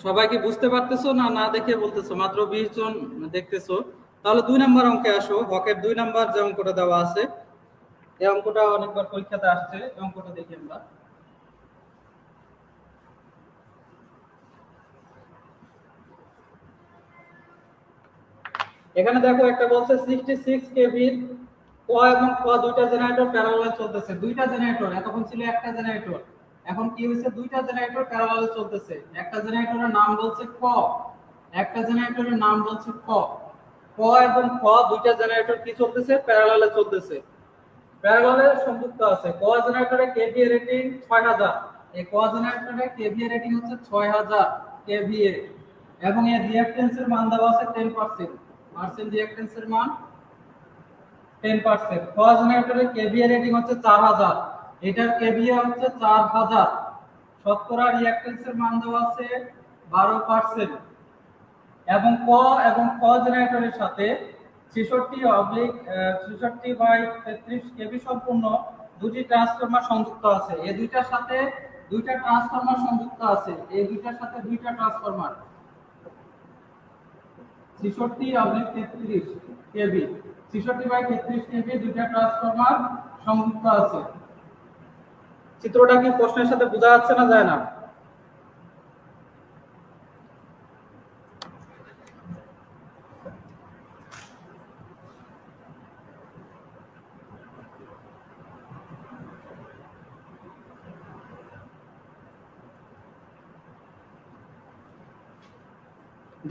সবাই কি বুঝতে পারতেছো না না দেখে বলতেছো? মাত্র 20 জন দেখতেছো। তাহলে 2 নাম্বার অঙ্কে আসো। হকের 2 নাম্বার যে অঙ্কটা দেওয়া আছে, এই অঙ্কটা অনেকবার পরীক্ষাতে আসছে, এই অঙ্কটা দেখি আমরা। এখানে দেখো একটা বলছে 66 কেভির ক এবং খ দুইটা জেনারেটর প্যারালালে চলতেছে। দুইটা জেনারেটর, এতক্ষণ ছিল একটা জেনারেটর, এখন কি হয়েছে দুইটা জেনারেটর প্যারালালে চলতেছে। একটা জেনারেটরের নাম বলছে ক, একটা জেনারেটরের নাম বলছে খ। ক এবং খ দুইটা জেনারেটর কি চলতেছে প্যারালালে চলতেছে, প্যারালালে সংযুক্ত আছে। ক জেনারেটরে কেভিএ রেটিং 6000, এই ক জেনারেটরে কেভিএ রেটিং হচ্ছে 6000 কেভিএ এবং এর রিঅ্যাকট্যান্সের মান দেওয়া আছে 10%, পার্সেন্ট রিঅ্যাকট্যান্সের মান 10%। ক জেনারেটরে কেভিএ রেটিং হচ্ছে 4000, এটার কেভিএ হচ্ছে 4000, শতকরা রিঅ্যাকট্যান্সের মান দেওয়া আছে 12%। এবং ক জেনারেটরের সাথে 66/33 কেভি সম্পূর্ণ দুটি ট্রান্সফরমার সংযুক্ত আছে। এই দুইটার সাথে দুইটা ট্রান্সফরমার সংযুক্ত আছে। এই দুইটার সাথে দুইটা ট্রান্সফরমার 66/33 কেভি 66/33 কেভি দুইটা ট্রান্সফরমার সংযুক্ত আছে। চিত্রটা কি প্রশ্নের সাথে বোঝা যাচ্ছে না যায় না?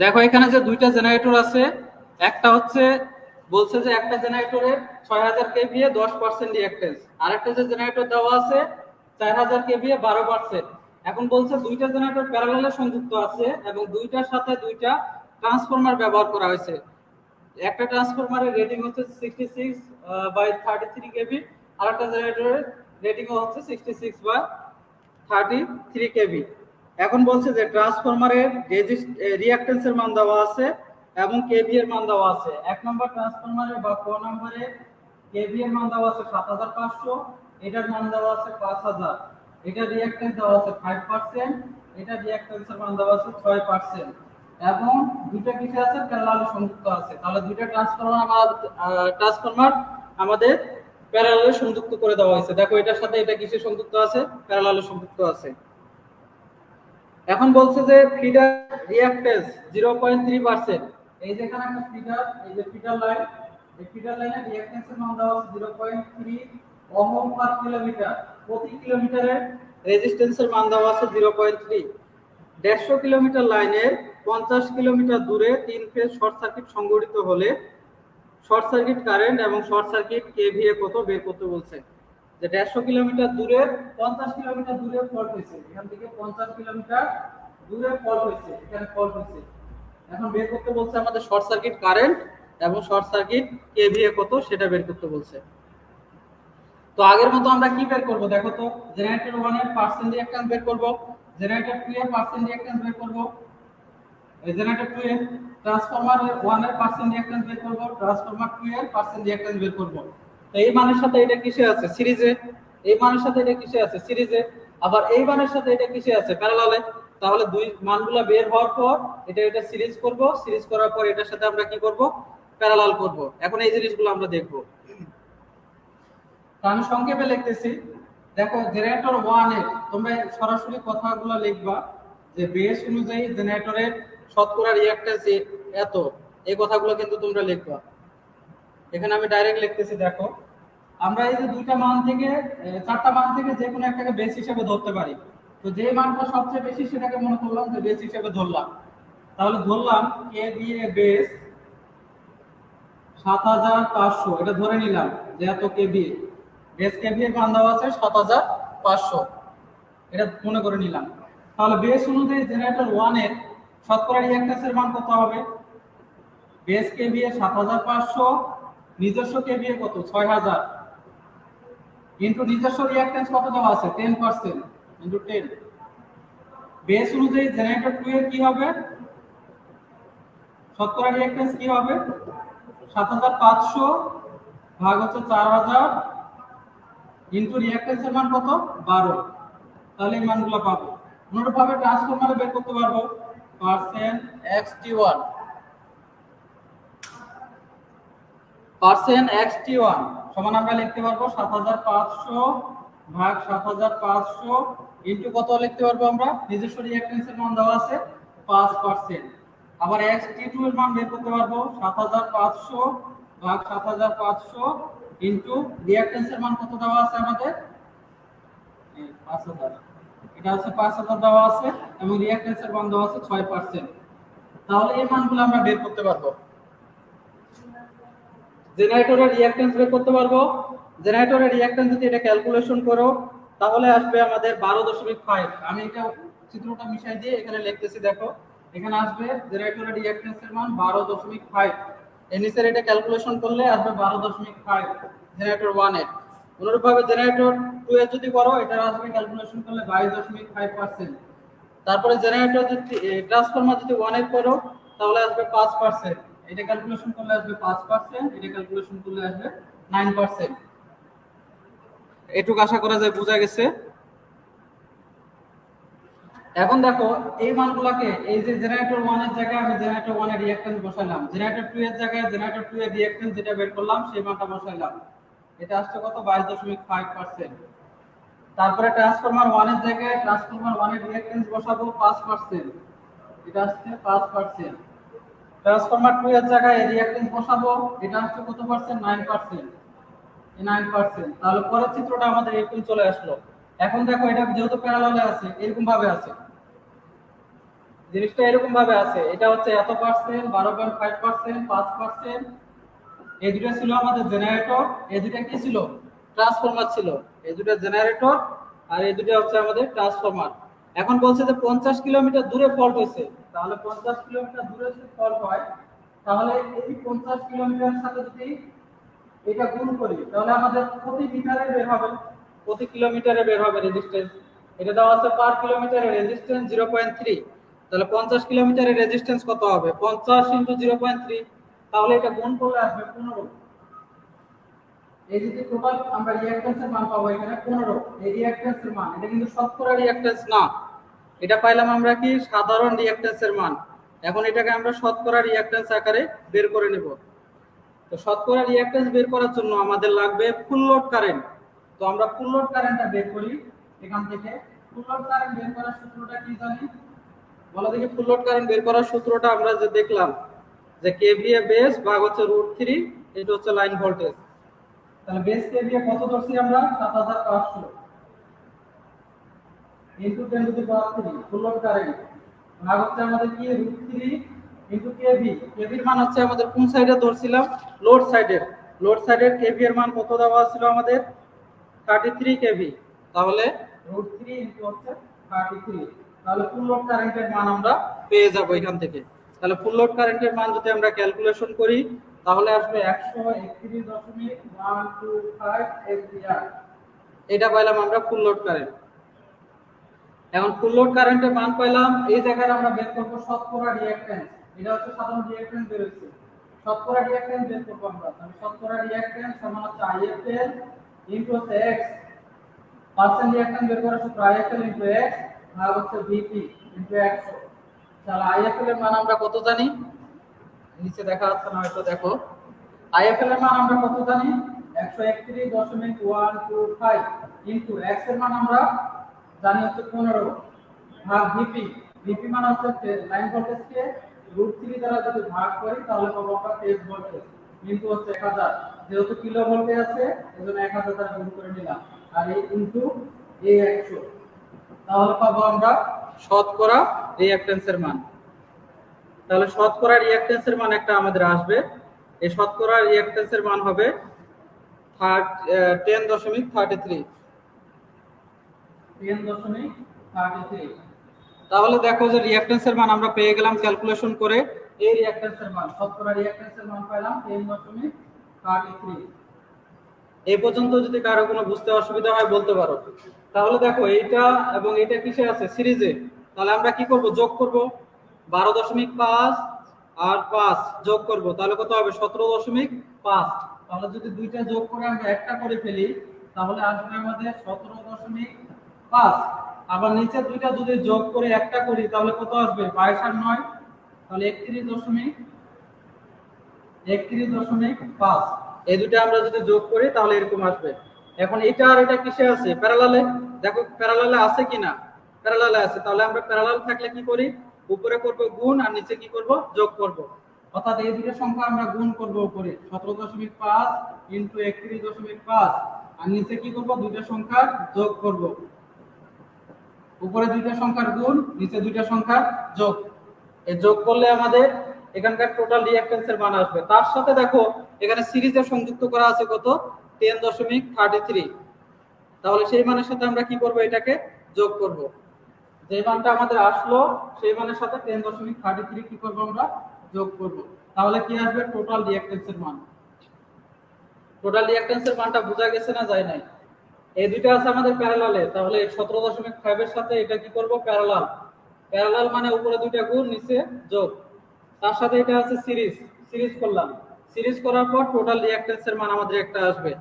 দেখো এখানে যে দুইটা জেনারেটর আছে, একটা হচ্ছে বলছে যে একটা জেনারেটরের 6000 কেভিএ 10% রিঅ্যাকট্যান্স, আরেকটা যে জেনারেটর দেওয়া আছে 4000 কেভিএ 12%। এখন বলছে দুইটা জেনারেটর প্যারালালে সংযুক্ত আছে এবং দুইটার সাথে দুইটা ট্রান্সফরমার ব্যবহার করা হয়েছে। একটা ট্রান্সফরমারের রেটিং হচ্ছে 66/33 কেভি, আরেকটা জেনারেটরের রেটিং হচ্ছে 66/33 কেভি। এখন বলছে যে ট্রান্সফরমারের রিঅ্যাকট্যান্সের মান দেওয়া আছে এবং কেভি এর মান দেওয়া আছে। এক নম্বর ট্রান্সফরমারের বা ক নম্বরে কেভি এর মান দেওয়া আছে 7500, এটার মান দেওয়া আছে 5000, এটা রিঅ্যাকট্যান্স দেওয়া আছে 5%, এটা রিঅ্যাকট্যান্সের মান দেওয়া আছে 6%। এবং দুইটা কিসে আছে প্যারালালে সংযুক্ত আছে। তাহলে দুইটা ট্রান্সফরমার আমাদের প্যারালালে সংযুক্ত করে দেওয়া হয়েছে। দেখো এটার সাথে এটা কিসে সংযুক্ত আছে, প্যারালালে সংযুক্ত আছে। এখন বলছে যে ফিডার রিঅ্যাকট্যান্স 0.3%। এই যে এখানে একটা ফিডার, এই যে ফিডার লাইন, এই ফিডার লাইনের রিঅ্যাকট্যান্সের মান দেওয়া আছে 0.3 ওহম পার কিলোমিটার। প্রতি কিলোমিটারের রেজিস্ট্যান্সের মান দেওয়া আছে 0.3। 150 কিলোমিটার লাইনের 50 কিলোমিটার দূরে 3 ফেজ শর্ট সার্কিট সংঘটিত হলে শর্ট সার্কিট কারেন্ট এবং শর্ট সার্কিট কেভিএ কত বের করতে বলছে। যে 150 কিলোমিটার দূরে 50 কিলোমিটার দূরে ফল্ট হয়েছে, এখান থেকে 50 কিলোমিটার দূরে ফল্ট হয়েছে, এখানে ফল্ট হয়েছে। এখন বের করতে বলছে আমাদের শর্ট সার্কিট কারেন্ট এবং শর্ট সার্কিট কেভিএ কত সেটা বের করতে বলছে। তো আগের মতো আমরা কি বের করব দেখো তো, জেনারেটর 1 এর পার্সেন্ট রিঅ্যাকট্যান্স বের করব, জেনারেটর 2 এর পার্সেন্ট রিঅ্যাকট্যান্স বের করব, এই জেনারেটর 2 এর ট্রান্সফরমার 1 এর পার্সেন্ট রিঅ্যাকট্যান্স বের করব, ট্রান্সফরমার 2 এর পার্সেন্ট রিঅ্যাকট্যান্স বের করব। তো এই মানের সাথে এটা কিসে আছে, সিরিজে। এই মানের সাথে এটা কিসে আছে, সিরিজে। আবার এই মানের সাথে এটা কিসে আছে, প্যারালালে। তাহলে দুই মানগুলো বের হওয়ার পর এটা সিরিজ করব, সিরিজ করার পর এটার সাথে আমরা কি করব, প্যারালাল করব। এখন এই জিনিসগুলো আমরা দেখব। আমি সংক্ষেপে লিখতেছি। দেখো জেনারেটর 1 এর তোমরা সরাসরি কথাগুলো লিখবা যে বেস অনুযায়ী জেনারেটরের শতকরা রিঅ্যাকট্যান্স এত, এই কথাগুলো কিন্তু তোমরা লিখবা। এখানে আমি ডাইরেক্ট লিখতেছি। দেখো আমরা এই যে দুইটা মান থেকে চারটা মান থেকে যে কোনো একটাকে বেস হিসেবে ধরতে পারি। তো যে মানটা সবচেয়ে বেশি সেটাকে মনে করলাম যে বেস হিসেবে ধরলাম। তাহলে ধরলাম কেভিএ বেস 7500, এটা ধরে নিলাম যে এত কেভিএ বেস কেভিএ মান দেওয়া আছে 7500, এটা মনে করে নিলাম। তাহলে বেস অনুযায়ী জেনারেটর 1 এর শতকরা রিঅ্যাকট্যান্সের মান কত হবে, বেস কেভিএ 7500, নিজস্ব কেভিএ কত 6000, ইনটু নিজস্ব রিঅ্যাকট্যান্স কত দেওয়া আছে 10%, ইনটু 10। বেস অনুযায়ী জেনারেটর 2 এর কি হবে, শতকরা রিঅ্যাকট্যান্স কি হবে 7500 ভাগ হচ্ছে 4000 ইনটু রিঅ্যাকট্যান্সের মান কত 12। তাহলে এই মানগুলো পাবো। অনুরূপভাবে ট্রান্সফরমারে বের করতে পারবো পার্সেন্ট xt1 সমান আমরা লিখতে পারবো 7500 ভাগ 7500 ইনটু কত লিখতে পারবো আমরা, নিজস্ব রিঅ্যাকট্যান্সের মান দেওয়া আছে 5%। আবার xt2 এর মান বের করতে পারবো 7500 ভাগ 7500 ইনটু রিঅ্যাকট্যান্সের মান কত দেওয়া আছে আমাদের 5000, এটা আছে 5000 দেওয়া আছে এবং রিঅ্যাকট্যান্সের মান দেওয়া আছে 6%। তাহলে এই মানগুলো আমরা বের করতে পারবো। জেনারেটরের রিঅ্যাকট্যান্স বের করতে পারবো। জেনারেটরের রিঅ্যাকট্যান্স যদি এটা ক্যালকুলেশন করো তাহলে আসবে আমাদের 12.5। আমি এটা চিত্রটা মিশাই দিয়ে এখানে লিখতেছি। দেখো এখানে আসবে জেনারেটরের রিঅ্যাকট্যান্সের মান 12.5, এর নিচে এটা ক্যালকুলেশন করলে আসবে 12.5 জেনারেটর 1 এর। অনুরূপভাবে জেনারেটর 2 এর যদি করো এটা আসবে ক্যালকুলেশন করলে 22.5%। তারপরে জেনারেটর যদি ট্রান্সফরমার যদি 1 এর করো তাহলে আসবে 5%। এটা ক্যালকুলেশন করলে আসবে 5%, এটা ক্যালকুলেশন করলে আসবে 9%। এটুকু আশা করা যায় বোঝা গেছে। এখন দেখো এই মানগুলোকে, এই যে জেনারেটর 1 এর জায়গায় আমি জেনারেটর 1 এর রিঅ্যাকট্যান্স বসাইলাম, জেনারেটর 2 এর জায়গায় জেনারেটর 2 এর রিঅ্যাকট্যান্স যেটা বের করলাম সেই মানটা বসাইলাম, এটা আসছে কত 22.5%। তারপরে ট্রান্সফরমার 1 এর জায়গায় ট্রান্সফরমার 1 এর রিঅ্যাকট্যান্স বসাবো 5%, এটা আসছে 5%। ট্রান্সফরমার 2 এর জায়গায় রিঅ্যাকট্যান্স বসাবো, এটা আসছে কত পার্সেন্ট 9%, এই 9%। তাহলে পরের চিত্রটা আমাদের এরকম চলে আসলো। এখন দেখো এটা যেহেতু প্যারালালে আছে এরকম ভাবে আছে, জিনিসটা এরকম ভাবে আছে, এটা হচ্ছে এত পার্সেন্ট, 12.5%, 5%। এই দুটো ছিল আমাদের জেনারেটর, এই দুটো কি ছিল ট্রান্সফরমার ছিল, এই দুটো জেনারেটর আর এই দুটো হচ্ছে আমাদের ট্রান্সফরমার। এখন বলছে যে 50 কিলোমিটার দূরে ফল্ট হয়েছে, তাহলে 50 কিলোমিটার দূরে যদি ফল্ট হয় তাহলে এই 50 কিলোমিটারের সাথে যদি এটা গুণ করি তাহলে আমাদের প্রতি মিটারে বের হবে, প্রতি কিলোমিটারে বের হবে রেজিস্ট্যান্স। এটা দেওয়া আছে পার কিলোমিটারে রেজিস্ট্যান্স 0.3, তাহলে 50 কিলোমিটারের রেজিস্ট্যান্স কত হবে 50 ইনটু 0.3, তাহলে এটা গুণ করলে আসবে 15। এই যে টোটাল আমরা রিঅ্যাকট্যান্সের মান পাবো এখানে 15, এই রিঅ্যাকট্যান্সের মান, এটা কিন্তু শতকরা রিঅ্যাকট্যান্স না, এটা পাইলাম আমরা কি সাধারণ রিঅ্যাকট্যান্সের মান। এখন এটাকে আমরা শতকরা রিঅ্যাকট্যান্স আকারে বের করে নেব। তো শতকরা রিঅ্যাকট্যান্স বের করার জন্য আমাদের লাগবে ফুল লোড কারেন্ট। তো আমরা ফুল লোড কারেন্টটা বের করি এখান থেকে। ফুল লোড কারেন্ট বের করার সূত্রটা কি জানি বলো দেখি। ফুল লোড কারেন্ট বের করার সূত্রটা আমরা যে দেখলাম যে কেভিএ বেস ভাগ হচ্ছে √3, এটা হচ্ছে লাইন ভোল্টেজ। তাহলে বেস কেভিএ কত ধরছি আমরা 7500 into 10 to the power 3 full load current ভাগ হচ্ছে আমাদের কি √3 ইনটু কেভি। কেভির মান হচ্ছে আমাদের কোন সাইডে ধরছিলাম লোড সাইডের, লোড সাইডের কেভি এর মান কত দেওয়া ছিল আমাদের 33 কেভি, তাহলে √3 ইনটু হচ্ছে 33, তাহলে ফুল লোড কারেন্টের মান আমরা পেয়ে যাব এখান থেকে। তাহলে ফুল লোড কারেন্টের মান যদি আমরা ক্যালকুলেশন করি তাহলে আসবে 131.125 অ্যাম্পিয়ার, এটা পাইলাম আমরা ফুল লোড কারেন্ট। এখন ফুল লোড কারেন্টের মান পাইলাম, এই জায়গায় আমরা বের করব শতকরা রিঅ্যাকট্যান্স, এটা হচ্ছে সাধারণ রিঅ্যাকট্যান্স বের হচ্ছে, শতকরা রিঅ্যাকট্যান্স বের করব আমরা। তাহলে শতকরা রিঅ্যাকট্যান্স সমান হচ্ছে IFL ইনটু হচ্ছে x, পার্সেন্ট রিঅ্যাকট্যান্স বের করার সূত্র IFL ইনটু x ভাগ হচ্ছে VP ইনটু 100। তাহলে IFL এর মান আমরা কত জানি, নিচে দেখা যাচ্ছে না হয়তো, দেখো IFL এর মান আমরা কত জানি 131.125 ইনটু x এর মান আমরা জানি হচ্ছে 15 ভাগ ভিপি, ভিপি মান হচ্ছে লাইন ভোল্টেজকে √3 দ্বারা যদি ভাগ করি তাহলে পাবো আমরা ফেজ ভোল্টেজ ইনটু হচ্ছে 1000, যেহেতু কিলো ভোল্টে আছে এজন্য 1000 দ্বারা গুণ করে নিলাম, আর এই ইনটু এই 100, তাহলে পাবো আমরা শতকরা রিঅ্যাকট্যান্সের মান। তাহলে শতকরা রিঅ্যাকট্যান্সের মান একটা আমাদের আসবে, এই শতকরা রিঅ্যাকট্যান্সের মান হবে 10.33, 10.33। তাহলে দেখো যে রিঅ্যাকট্যান্সের মান আমরা পেয়ে গেলাম ক্যালকুলেশন করে, এই রিঅ্যাকট্যান্সের মান শতকরা রিঅ্যাকট্যান্সের মান পেলাম 10.33। এই পর্যন্ত যদি কারো কোনো বুঝতে অসুবিধা হয় বলতে পারো। তাহলে দেখো এইটা এবং এটা কিসে আছে সিরিজে, তাহলে আমরা কি করব যোগ করব 12.5 আর 5 যোগ করব, তাহলে কত হবে 17.5। তাহলে যদি দুইটা যোগ করে আমরা একটা করে ফেলি তাহলে আসবে আমাদের 17.5, আবার নিচে দুইটা যদি যোগ করে একটা করি তাহলে কত আসবে 22 আর 9, তাহলে 31.5। এই দুটো আমরা যদি যোগ করি তাহলে এরকম আসবে। এখন এটা আর এটা কিসে আছে প্যারালালে, দেখো প্যারালালে আছে কিনা, প্যারালালে আছে, তাহলে আমরা প্যারালাল থাকলে কি করি উপরে করব গুণ আর নিচে কি করব যোগ করব, অর্থাৎ এই দুটো সংখ্যা আমরা গুণ করব উপরে 17.5 ইনটু 31.5 আর নিচে কি করব দুইটা সংখ্যা যোগ করব, উপরে দুইটা সংখ্যার গুণ নিচে দুইটা সংখ্যার যোগ, এই যোগ করলে আমাদের এখানকার টোটাল রিঅ্যাকট্যান্সের মান আসবে। তার সাথে দেখো এখানে সিরিজে সংযুক্ত করা আছে কত 10.33, তাহলে সেই মানের সাথে আমরা কি করব এটাকে যোগ করব, যে মানটা আমাদের আসলো সেই মানের সাথে 10.33 কি করব আমরা যোগ করব, তাহলে কি আসবে টোটাল রিঅ্যাকট্যান্সের মান। টোটাল রিঅ্যাকট্যান্সের মানটা বোঝা গেছে না যায় নাই, এই দুটো আছে আমাদের প্যারালালে, তাহলে 17.5 এর সাথে এটা কি করব প্যারালাল, প্যারালাল মানে উপরে দুইটা গুণ নিচে যোগ, তার সাথে এটা আছে সিরিজ, সিরিজ করলাম। সিরিজ করার পর টোটাল রিঅ্যাকট্যান্সের মান আমাদের একটা আসবে,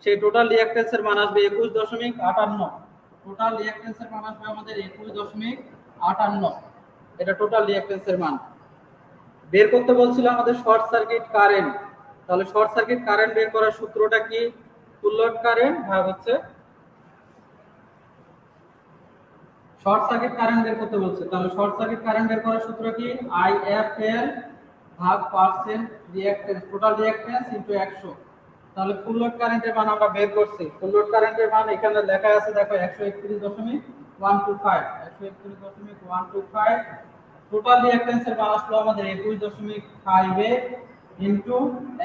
সেই টোটাল রিঅ্যাকট্যান্সের মান আসবে 21.58। টোটাল রিঅ্যাকট্যান্সের মান আসবে আমাদের 21.58। এটা টোটাল রিঅ্যাকট্যান্সের মান। বের করতে বলছিল আমাদের শর্ট সার্কিট কারেন্ট। তাহলে শর্ট সার্কিট কারেন্ট বের করার সূত্রটা কি? ফুল লোড কারেন্ট ভাগ হচ্ছে শর্ট সার্কিট কারেন্ট বের করতে বলছে। তাহলে শর্ট সার্কিট কারেন্ট বের করার সূত্র কি? IFL ভাগ percent reactance, total reactance into 100। তাহলে ফুল লোড কারেন্টের মান আমরা বের করছি। ফুল লোড কারেন্টের মান এখানে লেখা আছে, দেখো 131.125, 131.125। টোটাল রিঅ্যাকট্যান্সের মান আসলো আমাদের 21.58 ইনটু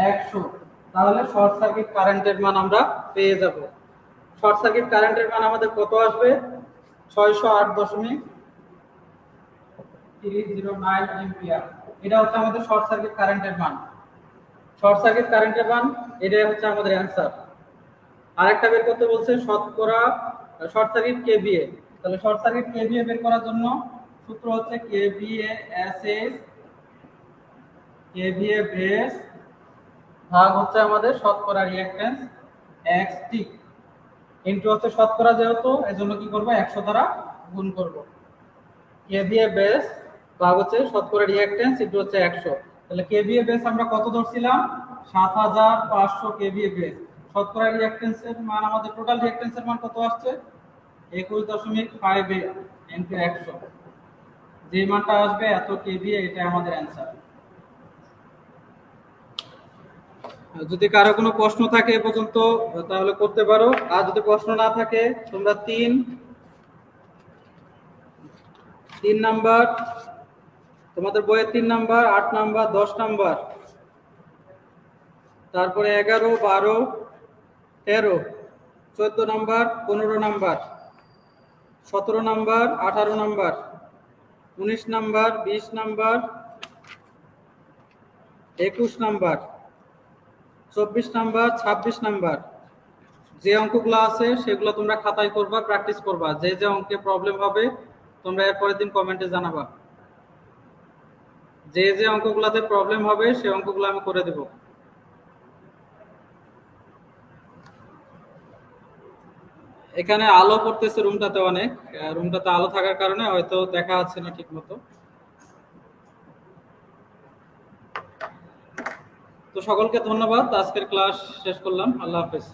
100। তাহলে শর্ট সার্কিট কারেন্টের মান আমরা পেয়ে যাব। শর্ট সার্কিট কারেন্টের মান আমাদের কত আসবে? 608.309 অ্যাম্পিয়ার। এটা হচ্ছে আমাদের শর্ট সার্কিট কারেন্টের মান। শর্ট সার্কিট কারেন্টের মান এটাই হচ্ছে আমাদের অ্যান্সার। আরেকটা বের করতে বলছে শতকরা শর্ট সার্কিট কেভিএ। তাহলে শর্ট সার্কিট কেভিএ বের করার জন্য সূত্র হচ্ছে কেভিএ এসএস কেভিএ বেস ভাগ হচ্ছে আমাদের শতকরা রিঅ্যাকট্যান্স এক্সটি ইনটু হচ্ছে শতকরা, যেহেতু এজন্য কি করব 100 দ্বারা গুণ করব। কেভিএ বেস ভাগ হচ্ছে শতকরা রিঅ্যাকট্যান্স ইনটু হচ্ছে 100। তাহলে কেভিএ বেস আমরা কত ধরছিলাম? 7500 কেভিএ বেস। শতকরা রিঅ্যাকট্যান্সের মান আমাদের টোটাল রিঅ্যাকট্যান্সের মান কত আসছে? 21.58 ইনটু 100। যে মানটা আসবে এত কেভিএ, এটা আমাদের অ্যান্সার। যদি কারো কোনো প্রশ্ন থাকে এ পর্যন্ত তাহলে করতে পারো, আর যদি প্রশ্ন না থাকে তোমরা 3 নাম্বার, তোমাদের বইয়ের 3 নাম্বার, 8 নাম্বার, 10 নাম্বার, তারপরে 11, 12, 13, 14 number, 15 number, 17 number, 18 number, 19 number, 20 number, 21 number, 24 number, 26 number, যে অঙ্কগুলো আছে সেগুলো তোমরা খাতায় করবা, প্র্যাকটিস করবা। যে যে অঙ্কে প্রবলেম হবে তোমরা এর পরের দিন কমেন্টে জানাবা। যে যে অঙ্কগুলোতে প্রবলেম হবে সেই অঙ্কগুলো আমি করে দেব। এখানে আলো পড়তেছে রুমটাতে অনেক, রুমটাতে আলো থাকার কারণে হয়তো দেখা যাচ্ছে না ঠিক মতো। তো সকলকে ধন্যবাদ, আজকের ক্লাস শেষ করলাম। আল্লাহ হাফেজ।